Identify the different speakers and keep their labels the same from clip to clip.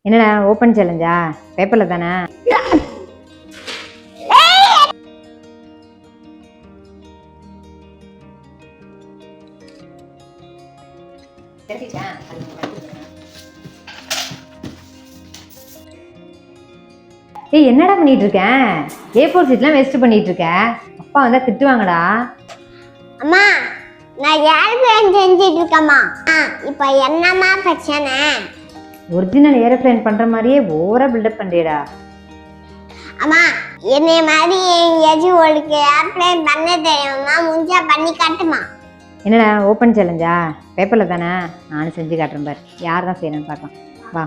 Speaker 1: என்னடா ஓப்பன் சேலஞ்சா? பேப்பர்ல தானே? ஏய், என்னடா பண்ணிட்டு இருக்க? A4 சீட்லாம் வேஸ்ட் பண்ணிட்டு இருக்க. அப்பா வந்தா திட்டுவாங்கடா.
Speaker 2: அம்மா, நான் ஏரோப்ளேன் செஞ்சிட்டு இருக்கேம்மா. இப்போ என்னம்மா பிரச்சனை?
Speaker 1: ஒரிஜினல் ஏரோப்ளேன் பண்ற மாதிரியே ஓவரா பில்டப் பண்றியடா.
Speaker 2: அம்மா, என்னை மாதிரி எங்கேயாச்சும் உங்களுக்கு ஏரோப்ளேன் பண்ண தெரியுமா? முடிஞ்சா பண்ணி காட்டுமா?
Speaker 1: என்னடா ஓப்பன் சேலஞ்சா? பேப்பர்ல தானே? நானும் செஞ்சு காட்டுறேன் பாரு. யார் தான் செய்யணும்னு பார்க்கலாம். வா.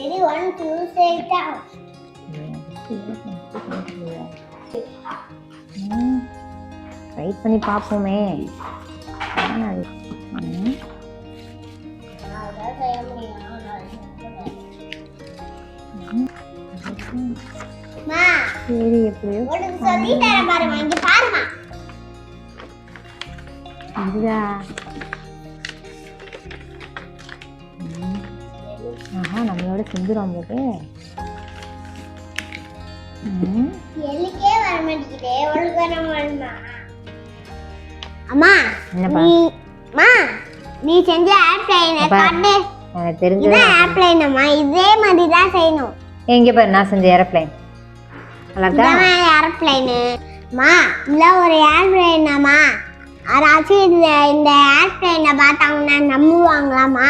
Speaker 2: ரெடி 1 2 3
Speaker 1: ட்ரை பண்ணி பார்ப்போமே. சரி, எப்படியோ
Speaker 2: உனக்கு சொல்லி தரேன் பாருமா, இங்க பாருமா.
Speaker 1: இதுதா. ஆஹா, நம்மளோட செஞ்சிரும் போது.
Speaker 2: எலிக்கே வர மாட்டேங்குதே, உனக்கு வர மாட்டேமா? அம்மா,
Speaker 1: என்னப்பா?
Speaker 2: நீ செஞ்ச ஏரோப்ளேன் காட்டு.
Speaker 1: எனக்கு தெரிஞ்சது
Speaker 2: இது ஏரோப்ளேன் அம்மா, இதே மாதிரி தான் செய்யணும்.
Speaker 1: எங்க பாரு, நான் செஞ்ச ஏரோப்ளேன். நல்லா இருக்கா?
Speaker 2: இதான் ஏரோப்ளேன். அம்மா, இல்ல ஒரு ஏரோப்ளேன் அம்மா. யாராச்சும் இந்த ஏரோப்ளேனை பார்த்தாங்கன்னா நம்புவாங்களாம்மா?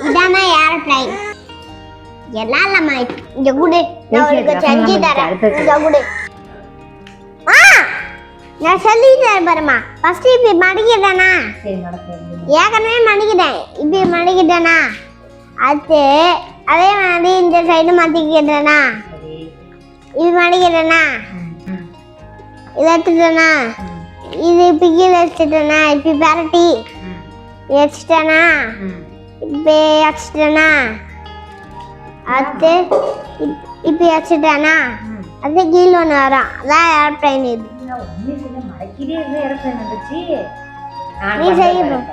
Speaker 2: இதாம்மா ஏரோப்ளேன். எல்லாம் இல்லம்மா, இங்க குடு, நான் உனக்கு செஞ்சு தரேன். இங்க குடு. நான் சொல்லி தரேன் பாருமா. ஃபர்ஸ்ட் இப்படி மடிக்கிட்டேனா?
Speaker 1: சரி, நடக்குது.
Speaker 2: ஏற்கனவே மடிக்கிட்டேன், இப்படி மடிக்கிட்டேனா? அது அதே மாதிரி இந்த சைடு மாத்திக்கிட்டேனா? இது மடிக்கிட்டேனா? இதை எடுத்துட்டேனா? இது இப்படி கீழே வச்சுட்டேனா? இப்படி பரட்டி வச்சுட்டேனா? இப்படி வச்சுட்டேனா? அது இப்படி வச்சுட்டேனா? அது கீழே ஒன்று வரும், அதான் ஏரோப்ளேன். இது நீ செய்யணும்.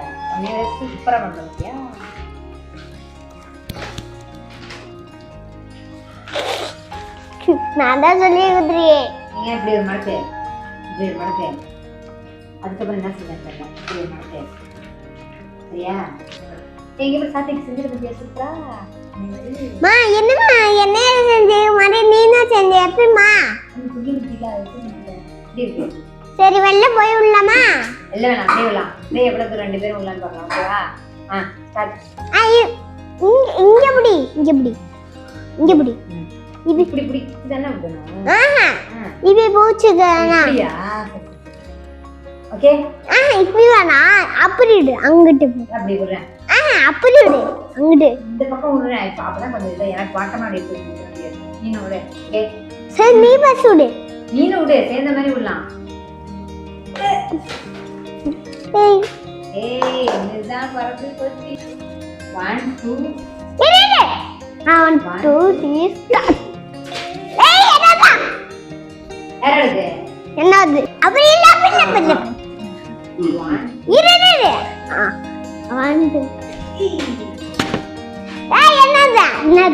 Speaker 2: நான் தான் சொல்லி கொடுத்துறியே.
Speaker 1: இப்படி ஒரு மடக்கு, இப்படி ஒரு மடக்கு. அதுக்கப்புறம் என்ன செய்ய இப்படி ஒரு மடக்கு. சரியா? எங்க சாத்திக்கு செஞ்சுட்டு பத்தியா? சூப்பரா.
Speaker 2: என்னம்மா என்ன செஞ்சு மாதிரி நீனா செஞ்ச? எப்படிமா? சரி, வெளில போய் உள்ளமா?
Speaker 1: இல்ல வேணாம், அப்படியே விடலாம். அப்படியே எவ்வளவு ரெண்டு பேரும் உள்ளான்னு பார்க்கலாம். ஓகேவா? ஸ்டார்ட்.
Speaker 2: இங்க புடி, இங்க புடி, இங்க புடி.
Speaker 1: இப்படி இப்படி இப்படி தானே விடணும்.
Speaker 2: இப்படி போச்சுதானா?
Speaker 1: ஓகே.
Speaker 2: இப்படி வேணா, அப்படி விடு. அங்கிட்டு
Speaker 1: அப்படி விடுறேன்.
Speaker 2: அப்படி விடு, அங்கிட்டு.
Speaker 1: இந்த பக்கம் விடுறேன். இப்ப அப்பதான் கொஞ்சம் இதை எனக்கு வாட்டமா எடுத்து நீனு விடு. ஓகே,
Speaker 2: சரி, நீ பஸ் விடு.
Speaker 1: நீனு விடு, சேர்ந்த மாதிரி விடலாம். ஏய், இதுதான் பறந்து போச்சு. 1 2
Speaker 2: 1 2 3 ஸ்டார்ட்.
Speaker 1: யாரது?
Speaker 2: என்னது? அப்படி இல்ல, அப்படி இல்ல. 1 2 1 2 என்னது?